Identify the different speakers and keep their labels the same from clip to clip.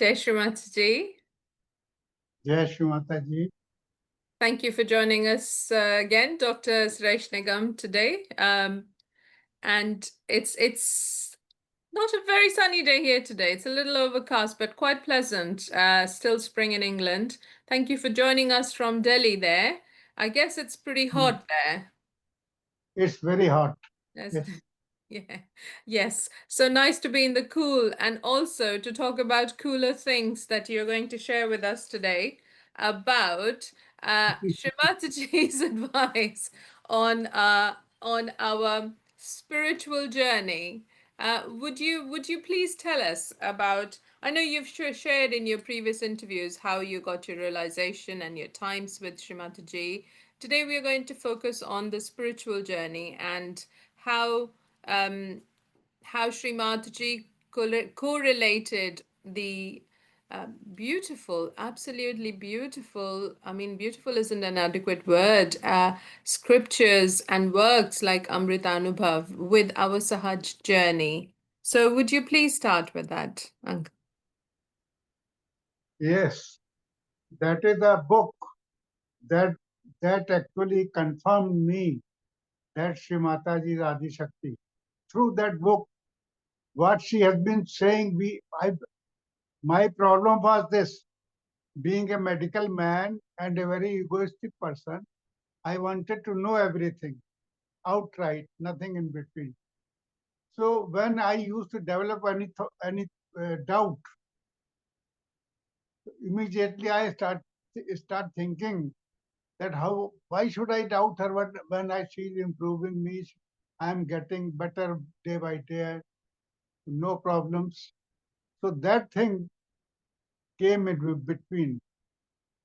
Speaker 1: Jai Shri Mataji.
Speaker 2: Jai Shri Mataji.
Speaker 1: Thank you for joining us again, Dr. Suresh Nigam, today. And it's not a very sunny day here today. It's a little overcast, but quite pleasant. Still spring in England. Thank you for joining us from Delhi there. I guess it's pretty hot there.
Speaker 2: It's very hot.
Speaker 1: Yes.
Speaker 2: Yes.
Speaker 1: Yeah. Yes. So nice to be in the cool and also to talk about cooler things that you're going to share with us today about Shri Mataji's advice on our spiritual journey. Would you please tell us about, I know you've shared in your previous interviews how you got your realization and your times with Shri Mataji. Today we are going to focus on the spiritual journey and how Shri Mataji correlated the beautiful, absolutely beautiful, I mean, beautiful isn't an adequate word, scriptures and works like Amrutanubhav with our Sahaj journey. So would you please start with that, Uncle?
Speaker 2: Yes. That is a book that actually confirmed me that Shri Mataji is Adi Shakti. Through that book, what she has been saying, my problem was this: being a medical man and a very egoistic person, I wanted to know everything outright, nothing in between. So when I used to develop any doubt, immediately I start thinking that why should I doubt her when she's improving me? I'm getting better day by day, no problems. So that thing came in between.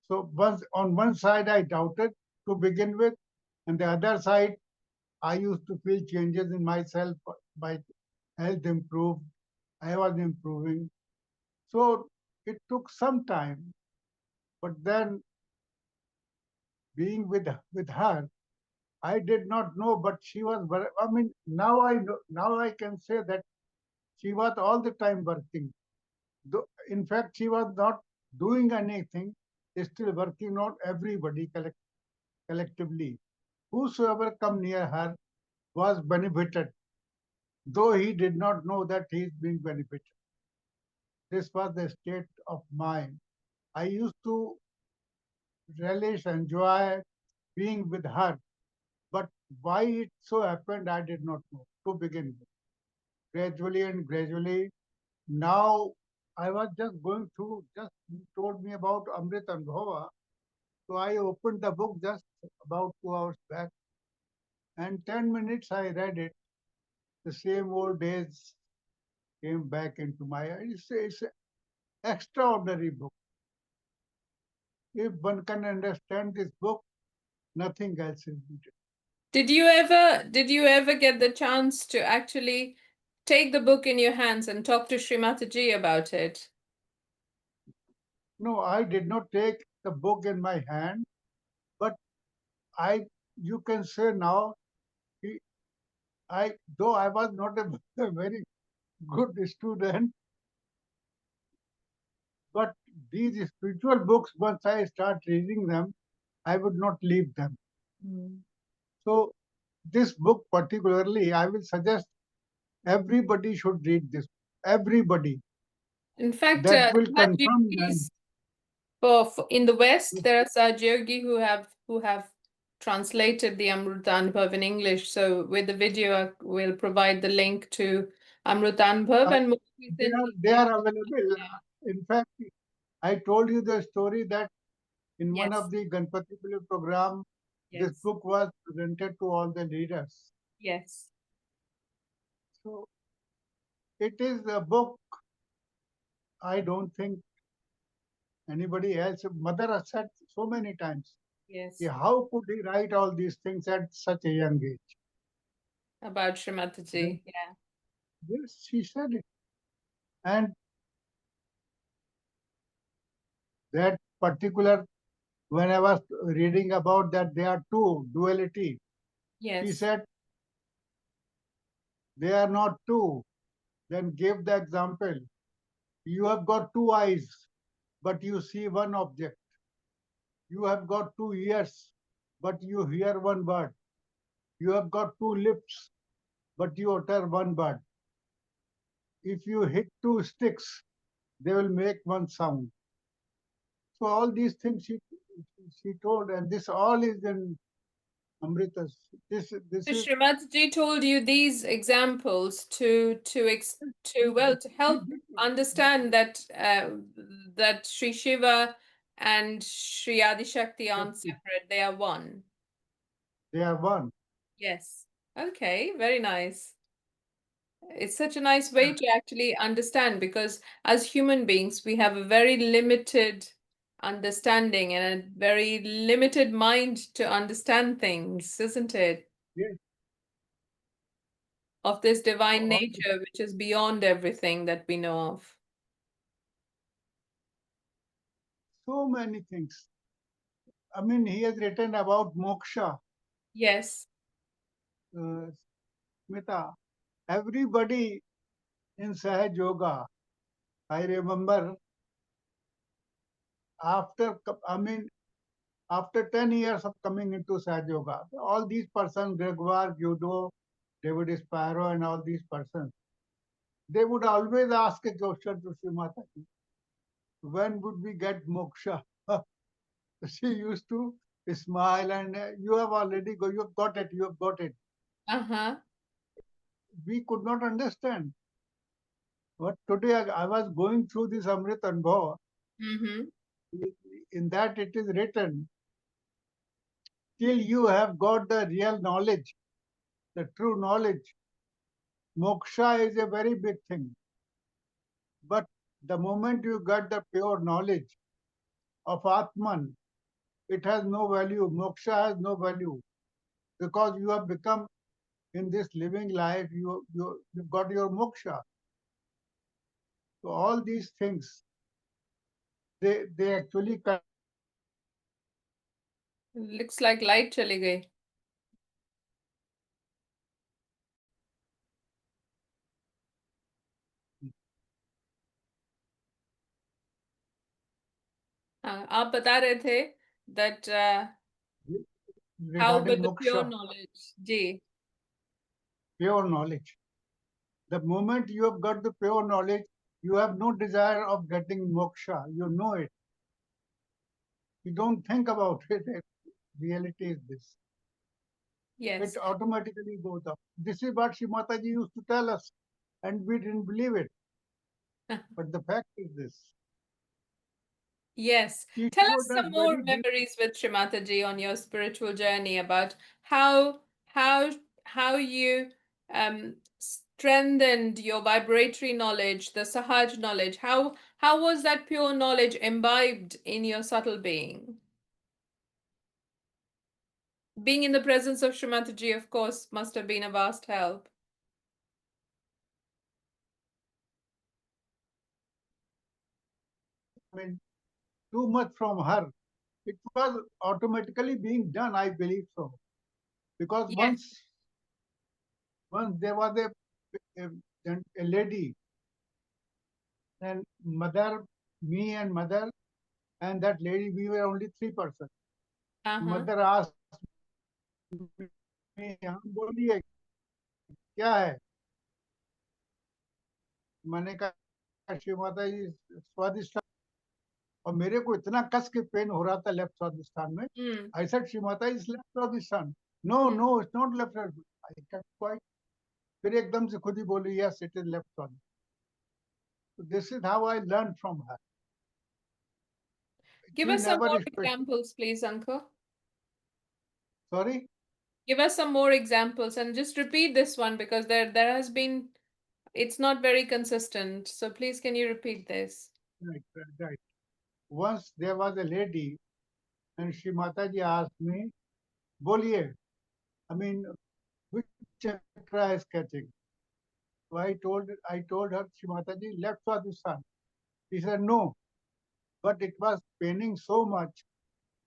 Speaker 2: So once on one side I doubted to begin with, and the other side I used to feel changes in myself. My health improved. I was improving. So it took some time, but then being with her, I did not know, but she was. I mean, now I know. Now I can say that she was all the time working. In fact, she was not doing anything. Still working on everybody collectively. Whosoever come near her was benefited, though he did not know that he is being benefited. This was the state of mind. I used to relish, enjoy being with her, but why it so happened, I did not know to begin with. Gradually and gradually, now I was just going through, just told me about Amrutanubhav. So I opened the book just about 2 hours back, and 10 minutes I read it. The same old days came back into my eyes. It's an extraordinary book. If one can understand this book, nothing else is needed.
Speaker 1: Did you ever get the chance to actually take the book in your hands and talk to Shri Mataji about it?
Speaker 2: No, I did not take the book in my hand, but you can say now, though I was not a, a very good student, but these spiritual books, once I start reading them, I would not leave them.
Speaker 1: Mm.
Speaker 2: So this book particularly, I will suggest everybody should read this. Everybody.
Speaker 1: In fact,
Speaker 2: That will
Speaker 1: Sahaja
Speaker 2: confirm them.
Speaker 1: Yogis for in the West, there are Sahaja Yogi who have translated the Amrutanubhav in English. So with the video, we'll provide the link to Amrutanubhav
Speaker 2: Uh,
Speaker 1: and most
Speaker 2: they are
Speaker 1: recently,
Speaker 2: they are available.
Speaker 1: yeah.
Speaker 2: In fact, I told you the story that in one
Speaker 1: Yes,
Speaker 2: of the Ganpatipule program, this
Speaker 1: yes,
Speaker 2: book was presented to all the leaders.
Speaker 1: yes.
Speaker 2: So it is a book. I don't think anybody else. Mother has said so many times,
Speaker 1: Yes,
Speaker 2: "Yeah, how could he write all these things at such a young age?"
Speaker 1: about Shri
Speaker 2: Then,
Speaker 1: Mataji. Yeah.
Speaker 2: yes, she said it. And that particular, when I was reading about that, there are two duality. She
Speaker 1: Yes.
Speaker 2: said they are not two. Then gave the example. You have got two eyes, but you see one object. You have got two ears, but you hear one word. You have got two lips, but you utter one word. If you hit two sticks, they will make one sound. So all these things she told, and this all is in Amrita. This
Speaker 1: So
Speaker 2: is
Speaker 1: Srimati told you these examples to well to
Speaker 2: she
Speaker 1: help understand that that Sri Shiva and Sri Adi Shakti aren't
Speaker 2: did.
Speaker 1: separate; they are one.
Speaker 2: They are one.
Speaker 1: Yes. Okay, very nice. It's such a nice way to actually understand because as human beings, we have a very limited understanding and a very limited mind to understand things, isn't it?
Speaker 2: Yes.
Speaker 1: Of this
Speaker 2: So
Speaker 1: divine
Speaker 2: all
Speaker 1: nature, which is beyond everything that we know of.
Speaker 2: so many things. I mean, he has written about moksha,
Speaker 1: Yes.
Speaker 2: Smita. Everybody in Sahaja Yoga, I remember I mean, after 10 years of coming into Sahaja Yoga, all these persons, Gregoire, Guido, David Sparrow, and all these persons, they would always ask a question to Shri Mataji, when would we get moksha? She used to smile and you have already you have got it, you have got it.
Speaker 1: Uh-huh.
Speaker 2: We could not understand. But today I was going through this Amrutanubhav.
Speaker 1: Mm-hmm.
Speaker 2: In that it is written, till you have got the real knowledge, the true knowledge, moksha is a very big thing. But the moment you get the pure knowledge of Atman, it has no value. Moksha has no value because you have become in this living life, you've got your moksha. So all these things, they actually
Speaker 1: Looks like light chali gayi. हाँ, आप बता रहे थे that how
Speaker 2: regarding
Speaker 1: with the pure
Speaker 2: moksha,
Speaker 1: knowledge. Ji.
Speaker 2: pure knowledge. The moment you have got the pure knowledge, you have no desire of getting moksha. You know it. You don't think about it. Reality is this. It
Speaker 1: Yes.
Speaker 2: automatically goes up. This is what Shri Mataji used to tell us, and we didn't believe it. But the fact is this.
Speaker 1: Yes.
Speaker 2: She
Speaker 1: Tell us
Speaker 2: showed us
Speaker 1: some more
Speaker 2: very
Speaker 1: memories with Shrimataji on your spiritual journey about how how how you strengthened your vibratory knowledge, the Sahaj knowledge. How was that pure knowledge imbibed in your subtle being? Being in the presence of Shrimataji, of course, must have been a vast help.
Speaker 2: I mean, too much from her. It was automatically being done, I believe so. Because
Speaker 1: Yes.
Speaker 2: once there was a, a lady and mother, me and mother, and that lady, we were only three persons.
Speaker 1: Uh-huh.
Speaker 2: Mother asked me, हाँ बोलिए क्या है? मैंने कहा श्री माता जी स्वादिष्ट और मेरे को इतना कस के पेन हो रहा था लेफ्ट स्वादिष्ठान में.
Speaker 1: Mm.
Speaker 2: I said Shri Mata ji left Swadhisthana. No,
Speaker 1: Mm.
Speaker 2: no, it's not left. I kept quiet. फिर एकदम से खुद ही बोली yes, it is left Swadhisthana. So this is how I learned from her.
Speaker 1: Give
Speaker 2: She
Speaker 1: us some more
Speaker 2: never special.
Speaker 1: examples, please, Uncle.
Speaker 2: Sorry.
Speaker 1: Give us some more examples and just repeat this one because there has been it's not very consistent. So please can you repeat this?
Speaker 2: Right, right, right. Once there was a lady and Shri Mataji asked me, बोलिए, I mean, which chakra is catching? So I told her, Shri Mataji, left Swadhisthana. She said, no, but it was paining so much,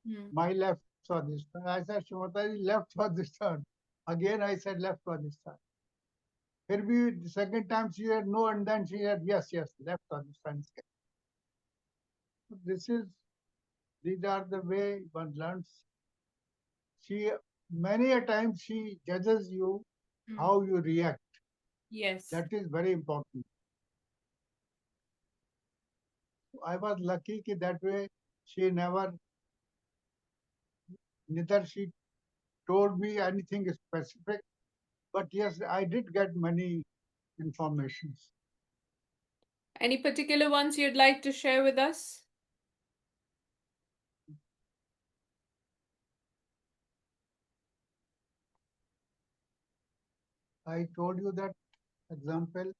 Speaker 1: Hmm.
Speaker 2: my left Swadhisthana. I said, Shri Mataji, left Swadhisthana. Again, I said left Swadhisthana. फिर भी the second time she said no, and then she said yes, yes, left on the friend's case. This is, these are the way one learns. She, many a time she judges you how you react.
Speaker 1: Yes.
Speaker 2: That is very important. I was lucky that way she never, neither she told me anything specific, but yes, I did get many informations.
Speaker 1: Any particular ones you'd like to share with us?
Speaker 2: I told you that example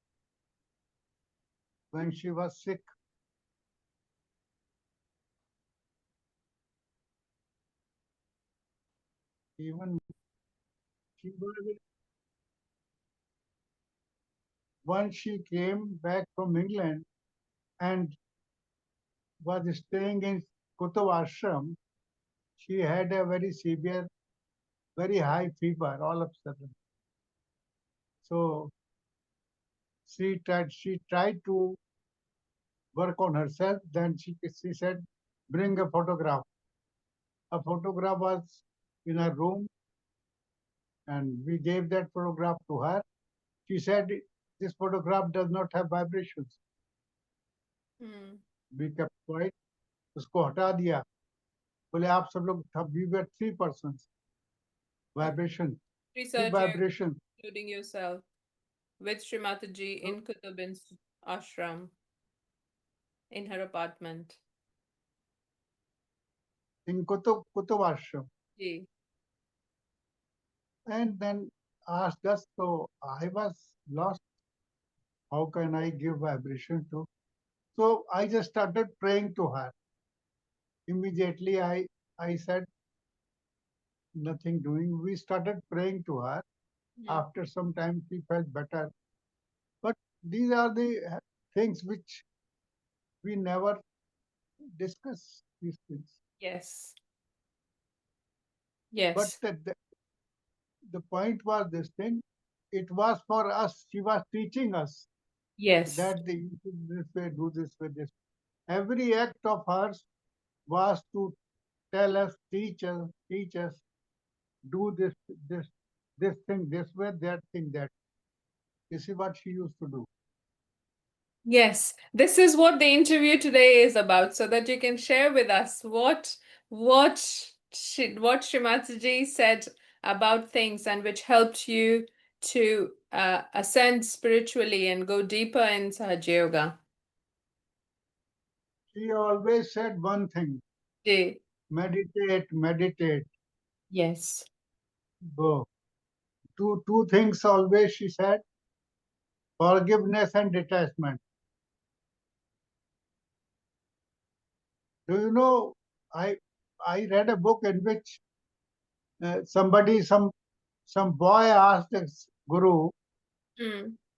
Speaker 2: when she was sick. Even she was, once she came back from England and was staying in Kutub Ashram, she had a very severe, very high fever all of a sudden. So she tried to work on herself. Then she said, bring a photograph. A photograph was in her room, and we gave that photograph to her. She said, this photograph does not have vibrations. We kept quiet. उसको हटा दिया. बोले आप सब लोग, we were 3 persons. Vibration.
Speaker 1: Research,
Speaker 2: Vibration.
Speaker 1: including yourself, with Shri Mataji in Kutubin's ashram, in her apartment.
Speaker 2: In Kutub Ashram.
Speaker 1: Ji.
Speaker 2: And then asked us, so I was lost. How can I give vibration to? So I just started praying to her. Immediately I said, nothing doing. We started praying to her. After some time, she felt better. But these are the things which we never discuss, these things.
Speaker 1: Yes.
Speaker 2: But
Speaker 1: Yes.
Speaker 2: the point was this thing. It was for us. She was teaching us
Speaker 1: Yes.
Speaker 2: that you should this way, do this way, this. Every act of hers was to tell us, teach us, do this thing this way, that thing that. This is what she used to do.
Speaker 1: Yes, this is what the interview today is about, so that you can share with us what Shri Mataji said about things and which helped you to ascend spiritually and go deeper in Sahaja Yoga.
Speaker 2: She always said one thing.
Speaker 1: Ji.
Speaker 2: Meditate, meditate.
Speaker 1: Yes.
Speaker 2: Go. Two things always she said: forgiveness and detachment. Do you know? I I read a book in which somebody, some boy asked the guru,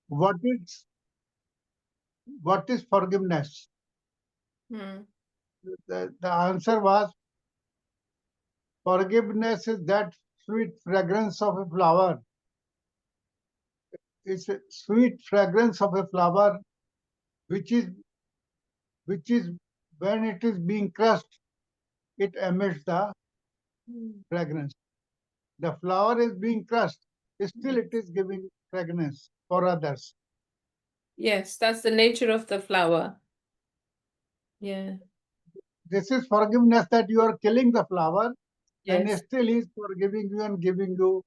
Speaker 2: what is forgiveness? The answer was, forgiveness is that sweet fragrance of a flower. It's a sweet fragrance of a flower which is when it is being crushed, it emits the fragrance. The flower is being crushed, still it is giving fragrance for others.
Speaker 1: Yes, that's the nature of the flower. Yeah.
Speaker 2: This is forgiveness, that you are killing the flower, and
Speaker 1: Yes.
Speaker 2: still he is forgiving you and giving you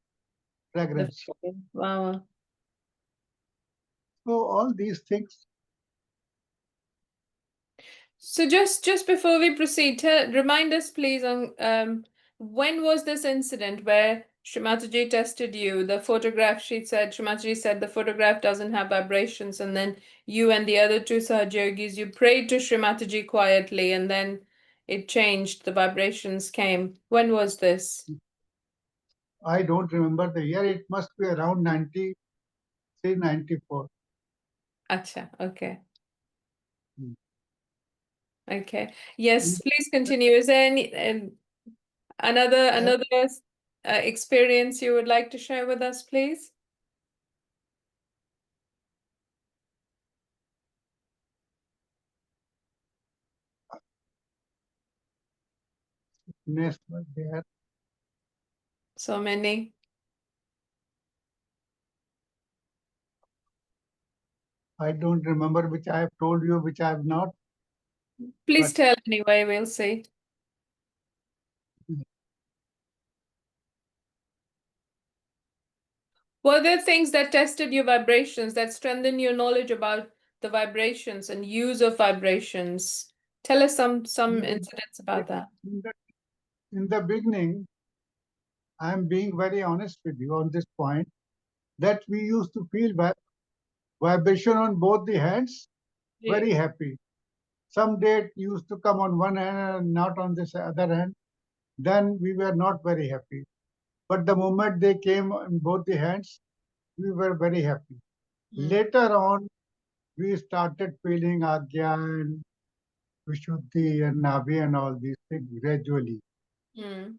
Speaker 2: fragrance.
Speaker 1: Wow.
Speaker 2: So all these things.
Speaker 1: So just before we proceed, remind us please on when was this incident where Shri Mataji tested you? The photograph, Shri Mataji said the photograph doesn't have vibrations, and then you and the other two Sahaja Yogis, you prayed to Shri Mataji quietly, and then it changed, the vibrations came. When was this?
Speaker 2: I don't remember the year. It must be around 93, 94.
Speaker 1: Acha, okay.
Speaker 2: Hmm.
Speaker 1: Okay. Yes, please continue. Is there any another experience you would like to share with us, please?
Speaker 2: nest was there.
Speaker 1: So many.
Speaker 2: I don't remember which I have told you, which I have not.
Speaker 1: Please
Speaker 2: But
Speaker 1: tell anyway, we'll see. Were there things that tested your vibrations, that strengthened your knowledge about the vibrations and use of vibrations? Tell us some
Speaker 2: in
Speaker 1: incidents about that.
Speaker 2: the, in the beginning, I am being very honest with you on this point, that we used to feel vibration on both the hands,
Speaker 1: Yeah.
Speaker 2: very happy. Some day it used to come on one hand and not on this other hand. Then we were not very happy. But the moment they came on both the hands, we were very happy.
Speaker 1: Mm.
Speaker 2: Later on, we started feeling Agya and Vishuddhi and Navi and all these things gradually.
Speaker 1: Mm.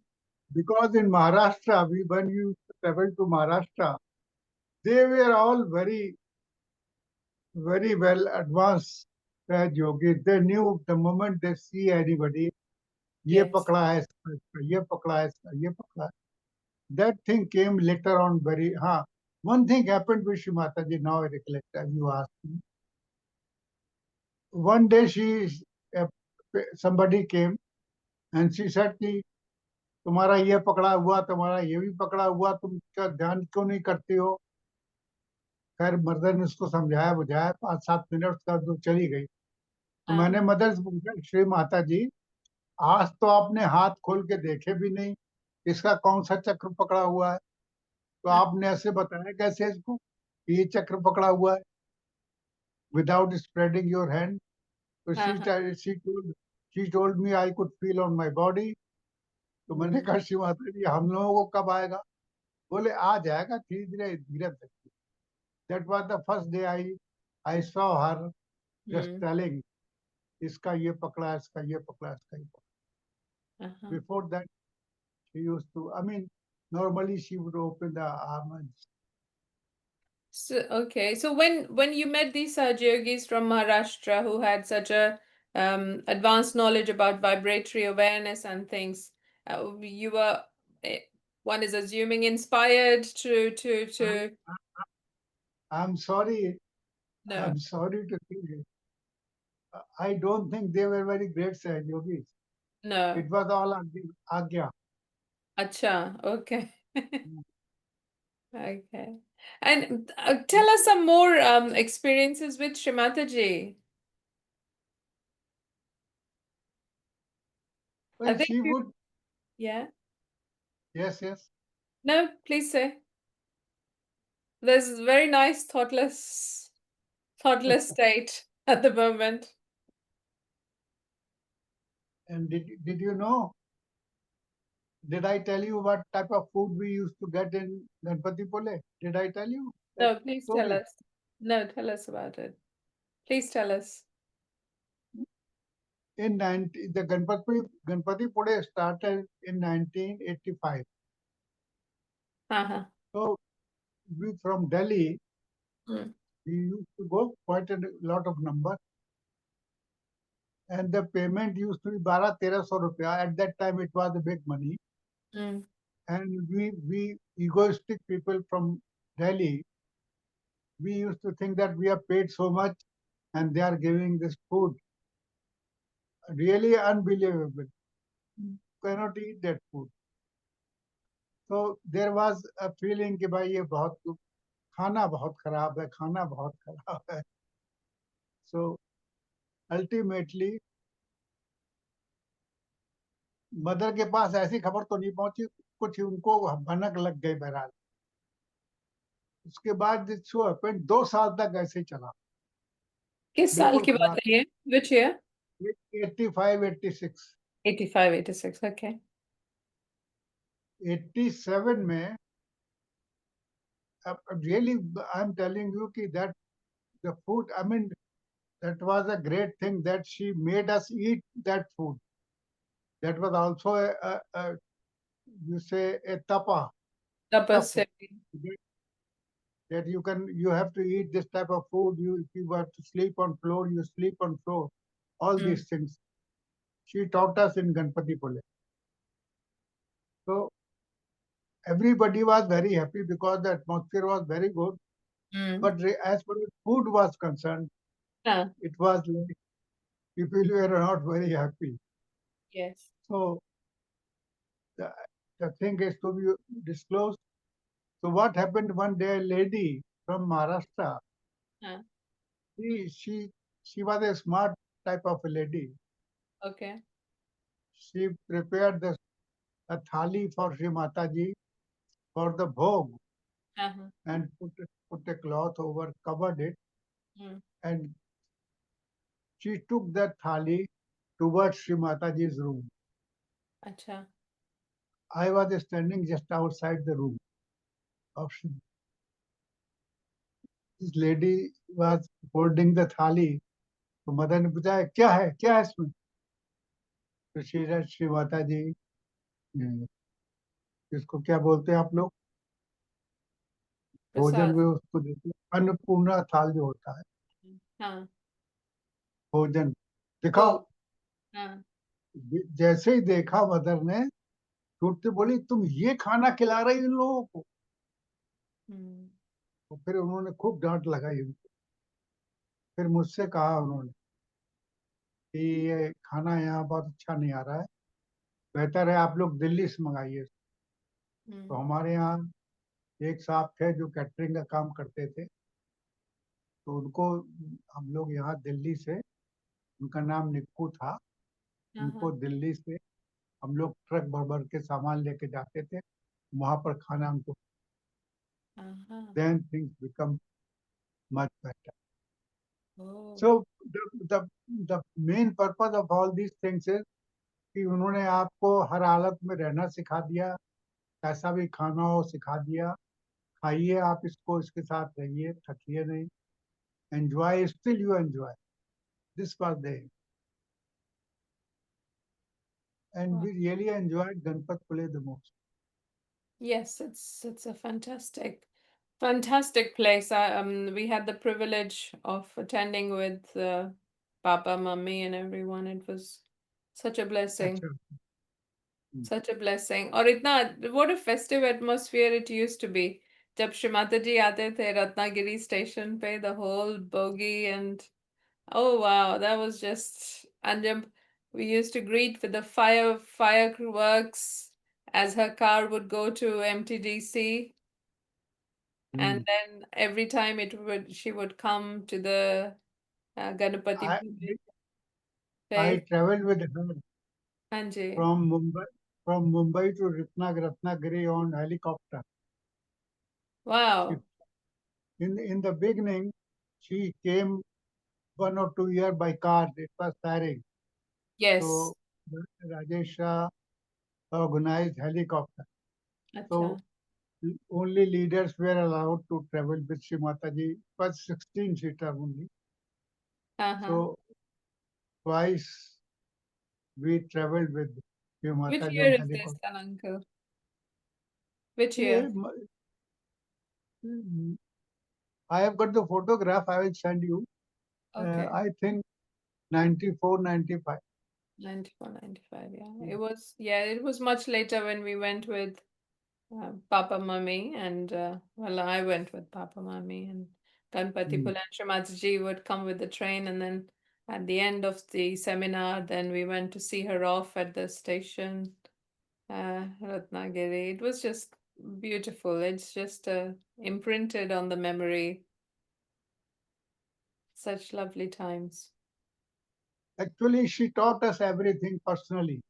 Speaker 2: Because in Maharashtra, when you travel to Maharashtra, they were all very well advanced yogis. They knew the moment they see anybody, ये
Speaker 1: Yes.
Speaker 2: पकड़ा है इसका, ये पकड़ा है इसका, ये पकड़ा है. That thing came later on very, one thing happened with Shri Mataji, now I recollect, as you asked me. One day uh, somebody came and she said कि तुम्हारा ये पकड़ा हुआ, तुम्हारा ये भी पकड़ा हुआ, तुम क्या ध्यान क्यों नहीं करती हो? खैर मदर ने उसको समझाया बुझाया, 5-7 मिनट उसका जो चली गई. तो
Speaker 1: हाँ.
Speaker 2: मैंने मदर से पूछा, श्री माता जी, आज तो आपने हाथ खोल के देखे भी नहीं, इसका कौन सा चक्र पकड़ा हुआ है? तो
Speaker 1: हाँ.
Speaker 2: आपने ऐसे बताया कैसे इसको कि ये चक्र पकड़ा हुआ है, विदाउट स्प्रेडिंग योर हैंड? तो
Speaker 1: हाँ. हाँ.
Speaker 2: She told me I could feel on my body. तो मैंने कहा, श्री माता जी, हम लोगों को कब आएगा? बोले आ जाएगा धीरे धीरे धीरे धीरे. That was the first day I saw her just
Speaker 1: Mm.
Speaker 2: Telling, इसका ये पकड़ा, इसका ये पकड़ा, इसका ये पकड़ा.
Speaker 1: Uh-huh.
Speaker 2: Before that, she used to, I mean, normally she would open the arms.
Speaker 1: So okay, so when you met these Sahaja Yogis from Maharashtra who had such a advanced knowledge about vibratory awareness and things, you were eh, one is assuming inspired to
Speaker 2: I'm sorry,
Speaker 1: no.
Speaker 2: I'm sorry to say it. I don't think they were very great Sahaja yogis.
Speaker 1: No.
Speaker 2: It was all Agya.
Speaker 1: Acha, okay. Okay. And tell us some more experiences with Shri Mataji. I
Speaker 2: Well,
Speaker 1: think
Speaker 2: she
Speaker 1: you,
Speaker 2: would,
Speaker 1: yeah.
Speaker 2: yes, yes.
Speaker 1: No, please say. There's a very nice thoughtless state at the moment.
Speaker 2: And did you know? Did I tell you what type of food we used to get in Ganpatipule? Did I tell you that
Speaker 1: No, please tell
Speaker 2: story?
Speaker 1: us. No, tell us about it. Please tell us.
Speaker 2: In 19, the Ganpatipule started in 1985.
Speaker 1: Uh-huh.
Speaker 2: So we from Delhi,
Speaker 1: Mm,
Speaker 2: we used to go quite a lot of number, and the payment used to be 1200 rupees. At that time, it was a big money,
Speaker 1: mm,
Speaker 2: and we egoistic people from Delhi, we used to think that we are paid so much, and they are giving this food. Really unbelievable.
Speaker 1: mm.
Speaker 2: Cannot eat that food. So there was a feeling कि भाई ये बहुत खाना बहुत खराब है, खाना बहुत खराब है. So ultimately मदर के पास ऐसी खबर तो नहीं पहुंची, कुछ उनको भनक लग गई बहरहाल. उसके बाद शो हैपेंड 2 साल तक ऐसे ही चला,
Speaker 1: किस साल
Speaker 2: बिल्कुल
Speaker 1: की बात
Speaker 2: खराब.
Speaker 1: है ये? Which year?
Speaker 2: 85-86.
Speaker 1: 85, 86. Okay.
Speaker 2: 87 में, really I am telling you कि that the food, I mean, that was a great thing that she made us eat that food. That was also you say a tap,
Speaker 1: Tapasya.
Speaker 2: that you have to eat this type of food. You if you have to sleep on floor, you sleep on floor. All
Speaker 1: Mm,
Speaker 2: these things she taught us in Ganpatipule. So everybody was very happy because the atmosphere was very good.
Speaker 1: Mm.
Speaker 2: But as far as food was concerned,
Speaker 1: Huh.
Speaker 2: it was like people were not very happy.
Speaker 1: Yes.
Speaker 2: So the, the thing is to be disclosed. So what happened one day? A lady from Maharashtra,
Speaker 1: Huh.
Speaker 2: she she she was a smart type of a lady.
Speaker 1: Okay.
Speaker 2: She prepared a thali for Shri Mataji for the bhog
Speaker 1: Uh-huh.
Speaker 2: and put a cloth over, covered it,
Speaker 1: Mm.
Speaker 2: and she took that thali towards Shri Mataji's room.
Speaker 1: Acha.
Speaker 2: I was standing just outside the room of Shri. This lady was holding the thali. तो मदन ने पूछा क्या है इसमें? तो श्री माता जी, इसको क्या बोलते हैं आप लोग? भोजन
Speaker 1: Prasad.
Speaker 2: में उसको देते हैं अन्नपूर्णा थाल जो होता है,
Speaker 1: Huh.
Speaker 2: भोजन दिखाओ.
Speaker 1: Bhog. Huh.
Speaker 2: जैसे ही देखा मदर ने, छूटते बोली तुम ये खाना खिला रही इन लोगों को.
Speaker 1: Mm.
Speaker 2: तो फिर उन्होंने खूब डांट लगाई उनको. फिर मुझसे कहा उन्होंने कि ये खाना यहाँ बहुत अच्छा नहीं आ रहा है, बेहतर है आप लोग दिल्ली से मंगाइए. तो
Speaker 1: Mm.
Speaker 2: हमारे यहाँ एक साहब थे जो कैटरिंग का काम करते थे, तो उनको हम लोग यहाँ दिल्ली से, उनका नाम निक्कू था,
Speaker 1: Uh-huh.
Speaker 2: उनको दिल्ली से हम लोग ट्रक भर भर के सामान लेके जाते थे, वहां पर खाना उनको.
Speaker 1: Uh-huh.
Speaker 2: Then things become much better.
Speaker 1: Oh.
Speaker 2: So the the main purpose of all these things is कि उन्होंने आपको हर हालत में रहना सिखा दिया, कैसा भी खाना हो सिखा दिया. खाइए आप इसको, इसके साथ रहिए, थकिए नहीं. Enjoy, still you enjoy. This was day. And
Speaker 1: Wow.
Speaker 2: We really enjoyed Ganpatipule the most.
Speaker 1: Yes, it's a fantastic place. We had the privilege of attending with Papa, Mummy, and everyone. It was such a blessing.
Speaker 2: अच्छा. हम्म.
Speaker 1: Such a blessing. और इतना what a festive atmosphere it used to be. जब श्री माता जी आते थे Ratnagiri station पे, the whole bogie and oh wow, that was just and jab we used to greet with the fireworks as her car would go to MTDC, and
Speaker 2: hmm.
Speaker 1: then every time it would she would come to the
Speaker 2: I
Speaker 1: Ganpatipule
Speaker 2: I
Speaker 1: place.
Speaker 2: traveled with her
Speaker 1: हाँ जी.
Speaker 2: from Mumbai to Ratnagiri on helicopter. She,
Speaker 1: Wow.
Speaker 2: in the beginning, she came 1 or 2 years by car. It was tiring.
Speaker 1: Yes.
Speaker 2: So Rajesh Shah organized helicopter.
Speaker 1: अच्छा.
Speaker 2: So only leaders were allowed to travel with Shri Mataji. It was 16-seater only.
Speaker 1: हाँ हाँ.
Speaker 2: So twice we traveled with Shri
Speaker 1: Which
Speaker 2: Mataji on
Speaker 1: year is this,
Speaker 2: helicopter.
Speaker 1: Uncle? Which
Speaker 2: Yeah,
Speaker 1: year?
Speaker 2: I have got the photograph. I will send you.
Speaker 1: Okay.
Speaker 2: I think 94, 95.
Speaker 1: 94, 95. Yeah. It was much later when we went with Papa Mummy and well, I went with Papa Mummy and
Speaker 2: Mm.
Speaker 1: Ganpatipule and Shrimati would come with the train, and then at the end of the seminar, then we went to see her off at the station, Ratnagiri. It was just beautiful. It's just imprinted on the memory. Such lovely times.
Speaker 2: Actually, she taught us everything personally.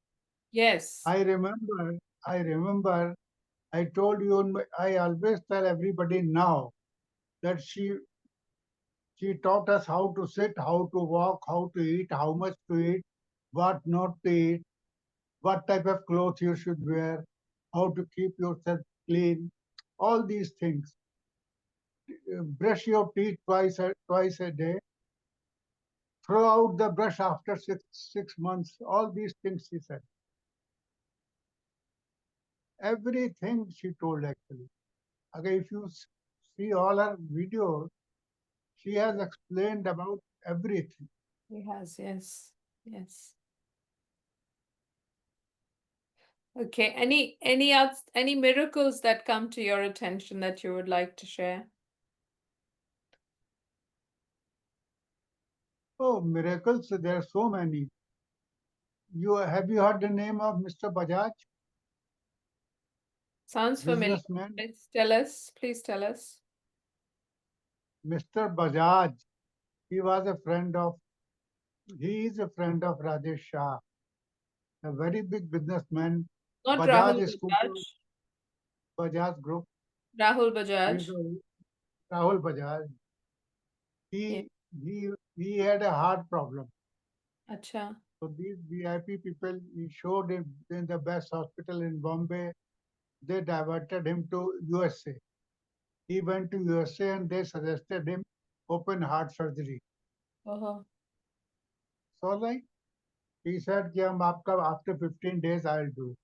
Speaker 1: Yes.
Speaker 2: I remember, I remember, I told you, I always tell everybody now that she taught us how to sit, how to walk, how to eat, how much to eat, what not to eat, what type of clothes you should wear, how to keep yourself clean, all these things. Brush your teeth twice a day. Throw out the brush after 6 months. All these things she said. Everything she told actually. Okay, if you see all her videos, she has explained about everything.
Speaker 1: He has, yes. Yes. Okay. Any miracles that come to your attention that you would like to share?
Speaker 2: Oh, miracles! There are so many. You heard the name of Mr. Bajaj,
Speaker 1: Sounds familiar.
Speaker 2: businessman?
Speaker 1: Please tell us. Please tell us.
Speaker 2: Mr. Bajaj. He was a friend of. He is a friend of Rajesh Shah, a very big businessman.
Speaker 1: Not Rahul
Speaker 2: Bajaj
Speaker 1: Bajaj.
Speaker 2: Scooter, Bajaj Group.
Speaker 1: Rahul
Speaker 2: He is
Speaker 1: Bajaj.
Speaker 2: Rahul Bajaj.
Speaker 1: Yeah.
Speaker 2: He had a heart problem.
Speaker 1: Acha.
Speaker 2: So these VIP people, he showed him in the best hospital in Bombay. They diverted him to USA. He went to USA and they suggested him open heart surgery.
Speaker 1: Oh.
Speaker 2: So like he said, कि हम आपका after 15 days I'll do.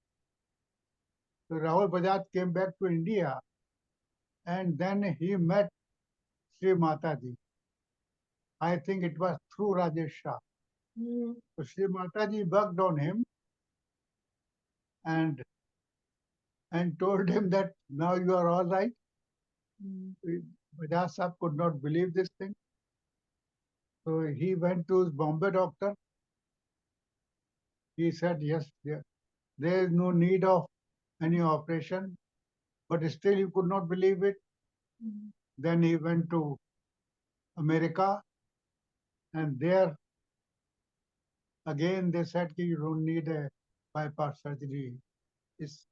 Speaker 2: So Rahul Bajaj came back to India and then he met Shri Mataji. I think it was through Rajesh Shah.
Speaker 1: Mm.
Speaker 2: So Shri Mataji worked on him and and told him that now you are all right.
Speaker 1: Mm.
Speaker 2: Bajaj Sahab could not believe this thing. So he went to his Bombay doctor. He said, yes, there is no need of any operation, but still he could not believe it.
Speaker 1: Mm.
Speaker 2: Then he went to America, and there again they said you don't need a bypass surgery. It's,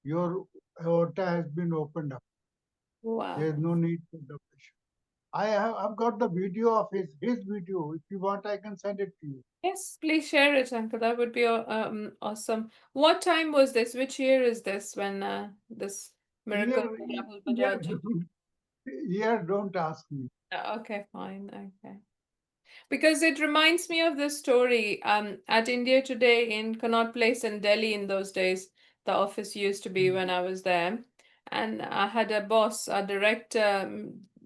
Speaker 2: your aorta has been opened up. There is
Speaker 1: Wow.
Speaker 2: no need for the operation. I've got the video of his video. If you want, I can send it to you.
Speaker 1: Yes, please share it, Uncle. That would be awesome. What time was this? Which year is this when this miracle
Speaker 2: Here,
Speaker 1: for Rahul
Speaker 2: here,
Speaker 1: Bajaj?
Speaker 2: here, don't ask me.
Speaker 1: Okay, fine. Okay. Because it reminds me of this story at India Today in Connaught Place in Delhi in those days. The office used to be when I was there. And I had a boss, a director,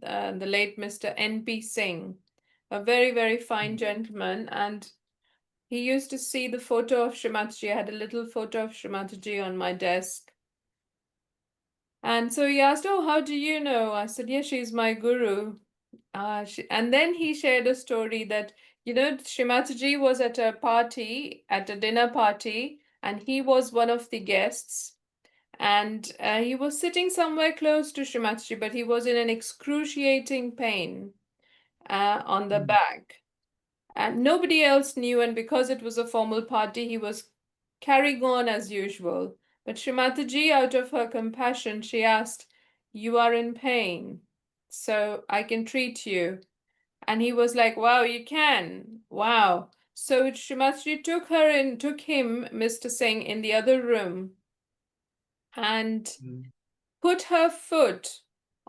Speaker 1: the late Mr. N.P. Singh, a very, very fine gentleman. And he used to see the photo of Shrimataji. I had a little photo of Shrimataji on my desk. And so he asked, "Oh, how do you know?" I said, "Yeah, she's my guru." And then he shared a story that, Shrimataji was at a party, at a dinner party, and he was one of the guests. And he was sitting somewhere close to Shrimataji, but he was in an excruciating pain on the
Speaker 2: Mm,
Speaker 1: back. And nobody else knew, and because it was a formal party, he was carrying on as usual. But Shrimataji, out of her compassion, she asked, "You are in pain, so I can treat you." And he was like, "Wow, you can. Wow." So Shrimataji took him, Mr. Singh, in the other room and
Speaker 2: mm,
Speaker 1: put her foot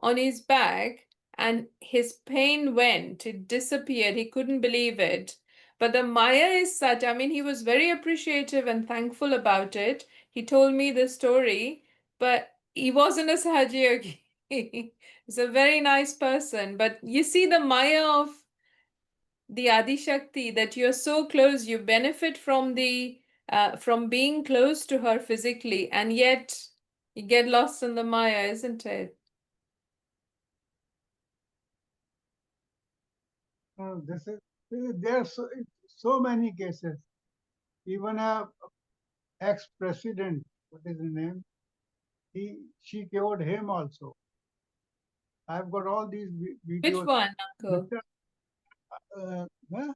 Speaker 1: on his back, and his pain went. It disappeared. He couldn't believe it. But the Maya is such, I mean, he was very appreciative and thankful about it. He told me the story, but he wasn't a Sahaja Yogi. He's a very nice person. But you see the Maya of the Adi Shakti, that you're so close, you benefit from being close to her physically, and yet you get lost in the Maya, isn't it?
Speaker 2: this is there are so many cases. Even a ex-president, what is his name? She cured him also. I've got all these
Speaker 1: Which
Speaker 2: videos.
Speaker 1: one, uncle?
Speaker 2: Mr. Huh?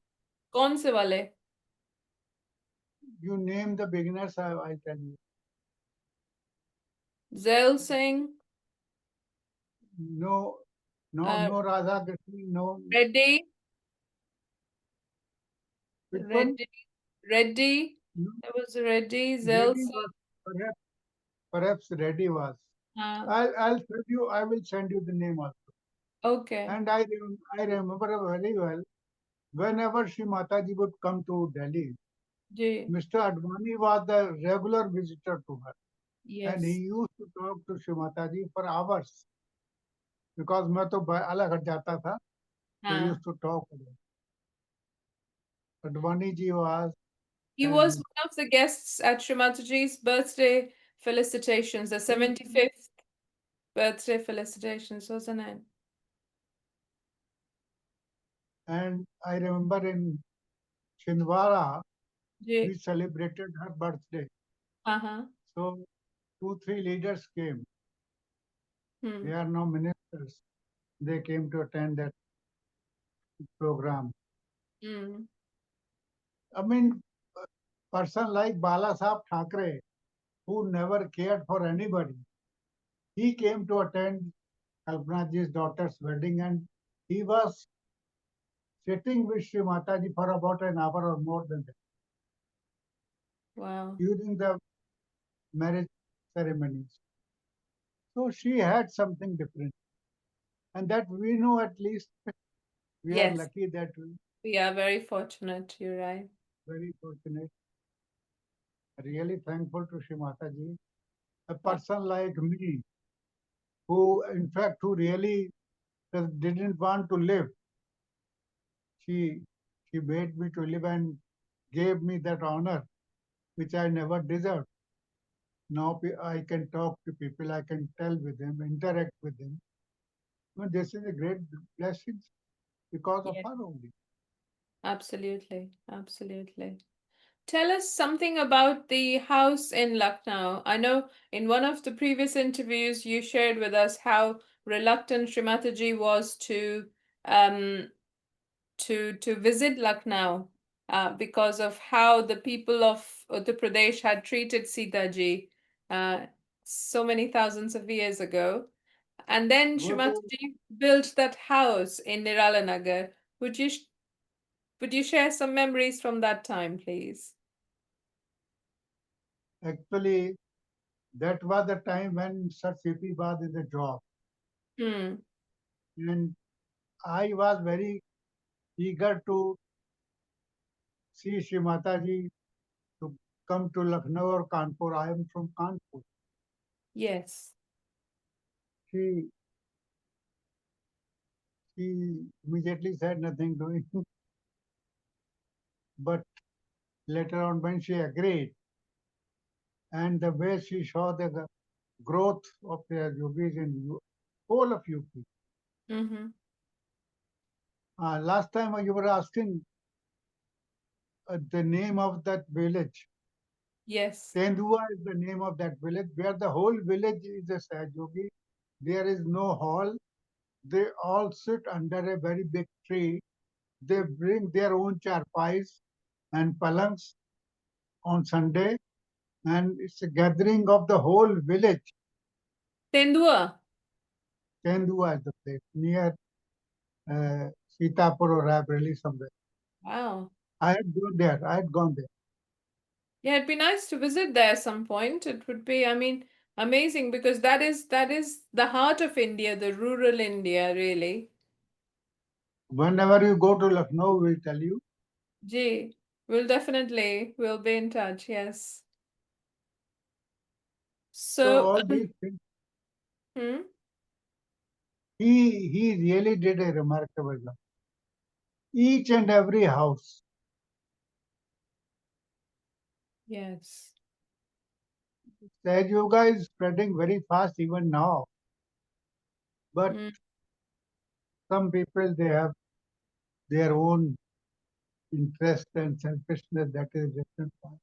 Speaker 1: कौन से वाले?
Speaker 2: You name the beginners, I tell you.
Speaker 1: Zail Singh,
Speaker 2: No, no,
Speaker 1: uh,
Speaker 2: no Radha Krishnan, no.
Speaker 1: Reddy,
Speaker 2: Which one?
Speaker 1: Reddy, Reddy.
Speaker 2: No,
Speaker 1: There was Reddy, Zail
Speaker 2: Reddy
Speaker 1: Singh.
Speaker 2: was perhaps Reddy was. I'll send you. I will send you the name also.
Speaker 1: Okay.
Speaker 2: And I remember very well. Whenever Shri Mataji would come to Delhi,
Speaker 1: ji.
Speaker 2: Mr. Advani was the regular visitor to her, and he
Speaker 1: Yes.
Speaker 2: used to talk to Shri Mataji for hours because मैं तो अलग हट जाता था. So he
Speaker 1: हाँ.
Speaker 2: used to talk with her. Advani ji was,
Speaker 1: He was
Speaker 2: and
Speaker 1: one of the guests at Shrimataji's birthday felicitations, the 75th birthday felicitations, wasn't it?
Speaker 2: And I remember in Chindwara, we
Speaker 1: Ji.
Speaker 2: celebrated her birthday.
Speaker 1: Uh-huh.
Speaker 2: So two, three leaders came. They
Speaker 1: Hmm.
Speaker 2: are now ministers. They came to attend that program.
Speaker 1: Hmm.
Speaker 2: I mean, a person like Bala Sahab Thackeray, who never cared for anybody, he came to attend Kalpanaji's daughter's wedding, and he was sitting with Shri Mataji for about an hour or more than that
Speaker 1: Wow.
Speaker 2: during the marriage ceremonies. So she had something different, and that we know at least. We are
Speaker 1: Yes,
Speaker 2: lucky that we
Speaker 1: we are very fortunate. You're right.
Speaker 2: very fortunate, really thankful to Shri Mataji. A
Speaker 1: Ab-
Speaker 2: person like me, who in fact who really didn't want to live, she she made me to live and gave me that honor which I never deserved. Now I can talk to people, I can tell with them, interact with them. Well, this is a great blessing because of
Speaker 1: Yeah,
Speaker 2: her only.
Speaker 1: absolutely. Absolutely. Tell us something about the house in Lucknow. I know in one of the previous interviews you shared with us how reluctant Srimataji was um to visit Lucknow because of how the people of Uttar Pradesh had treated Sitaji uh, so many thousands of years ago. And then
Speaker 2: वो तो
Speaker 1: Srimataji built that house in Nirala Nagar. Would you share some memories from that time, please?
Speaker 2: actually that was the time when Sir CP was in the job,
Speaker 1: Hmm.
Speaker 2: and I was very eager to see Shri Mataji to come to Lucknow or Kanpur. I am from Kanpur.
Speaker 1: Yes.
Speaker 2: She she immediately said nothing doing, but later on when she agreed, and the way she saw the growth of the yogis in whole of UP.
Speaker 1: Mm-hmm.
Speaker 2: Last time you were asking the name of that village.
Speaker 1: Yes.
Speaker 2: Tendua is the name of that village, where the whole village is a Sahaja Yogi. There is no hall. They all sit under a very big tree. They bring their own charpais and palangs on Sunday, and it's a gathering of the whole village.
Speaker 1: Tendua.
Speaker 2: Tendua is the place near Sitapur or Raebareli somewhere.
Speaker 1: Wow.
Speaker 2: I had gone there. I had gone there.
Speaker 1: Yeah, it'd be nice to visit there some point. It would be, I mean, amazing because that is the heart of India, the rural India, really.
Speaker 2: Whenever you go to Lucknow, we'll tell you.
Speaker 1: Gee, we'll be in touch, yes.
Speaker 2: So
Speaker 1: So,
Speaker 2: all these things,
Speaker 1: hmm?
Speaker 2: he really did a remarkable job. Each and every house.
Speaker 1: Yes.
Speaker 2: Sage Yoga is spreading very fast even now. But
Speaker 1: Mm,
Speaker 2: some people, they have their own interest and selfishness. That is a different point.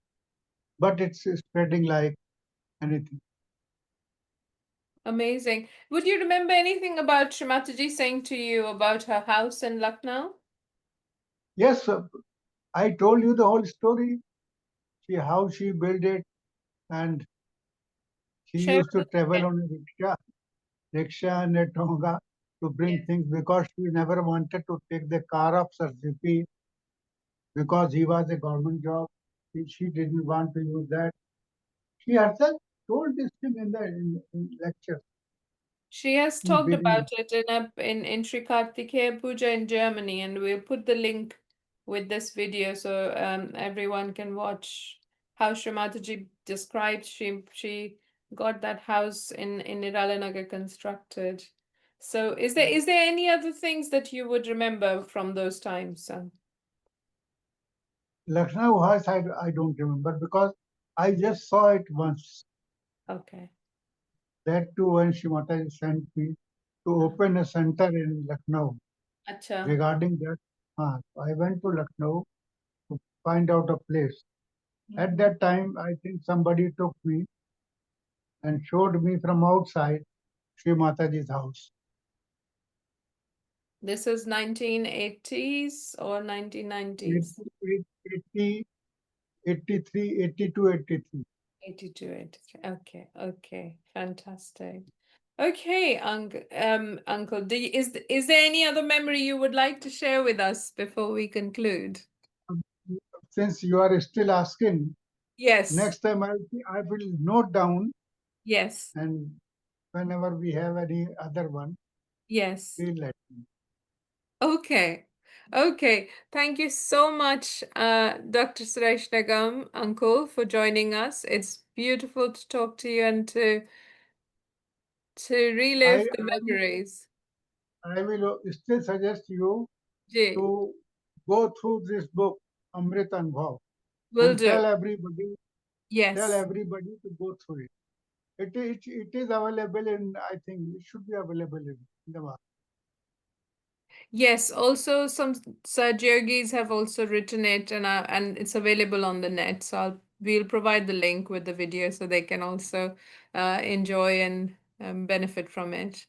Speaker 2: But it's spreading like anything.
Speaker 1: amazing. Would you remember anything about Shrimataji saying to you about her house in Lucknow?
Speaker 2: Yes, I told you the whole story. How she built it, and she
Speaker 1: Share
Speaker 2: used
Speaker 1: with
Speaker 2: to
Speaker 1: us
Speaker 2: travel
Speaker 1: again.
Speaker 2: on a rickshaw and a tonga to bring
Speaker 1: Yes.
Speaker 2: things because she never wanted to take the car of Sir CP because he was a government job. She didn't want to use that. She herself told this thing in lecture
Speaker 1: She has
Speaker 2: in
Speaker 1: talked
Speaker 2: beginning.
Speaker 1: about it in Sri Kartikeya Puja in Germany, and we'll put the link with this video so everyone can watch how Sri Mataji describes she got that house in Niralanagar constructed. So is there any other things that you would remember from those times?
Speaker 2: Lucknow House, I don't remember because I just saw it once.
Speaker 1: Okay.
Speaker 2: That too, when Shri Mataji sent me to open a center in Lucknow
Speaker 1: Acha.
Speaker 2: regarding that. I went to Lucknow to find out a place. At
Speaker 1: Mhm.
Speaker 2: that time, I think somebody took me and showed me from outside Shri Mataji's house.
Speaker 1: This is 1980s or 1990s?
Speaker 2: 80, 83, 82, 83.
Speaker 1: 82, 83. Okay, okay, fantastic. Okay, Uncle, is there any other memory you would like to share with us before we conclude?
Speaker 2: Um, Since you are still asking,
Speaker 1: Yes,
Speaker 2: next time I will note down,
Speaker 1: yes,
Speaker 2: and whenever we have any other one,
Speaker 1: yes.
Speaker 2: we'll let me.
Speaker 1: Okay, okay. Thank you so much, Dr. Suresh Nigam, Uncle, for joining us. It's beautiful to talk to you and to
Speaker 2: I,
Speaker 1: relive the
Speaker 2: I, will,
Speaker 1: memories.
Speaker 2: I will still suggest you
Speaker 1: Ji,
Speaker 2: to go through this book, Amrutanubhav,
Speaker 1: will
Speaker 2: and
Speaker 1: do.
Speaker 2: tell
Speaker 1: Yes.
Speaker 2: everybody to go through it. It is available in, I think it should be available in the market.
Speaker 1: Yes, also some Sahaja Yogis have also written it and it's available on the net. So we'll provide the link with the video so they can also enjoy and benefit from it.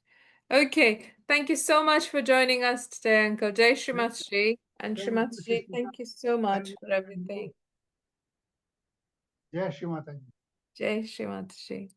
Speaker 1: Okay, thank you so much for joining us today, Uncle. Jai Shri
Speaker 2: Thank,
Speaker 1: Mataji. And Shri
Speaker 2: thank you,
Speaker 1: Mataji,
Speaker 2: Shishita.
Speaker 1: thank you so much
Speaker 2: And,
Speaker 1: for
Speaker 2: and
Speaker 1: everything.
Speaker 2: Jai Shri Mataji.
Speaker 1: Jai Shri Mataji.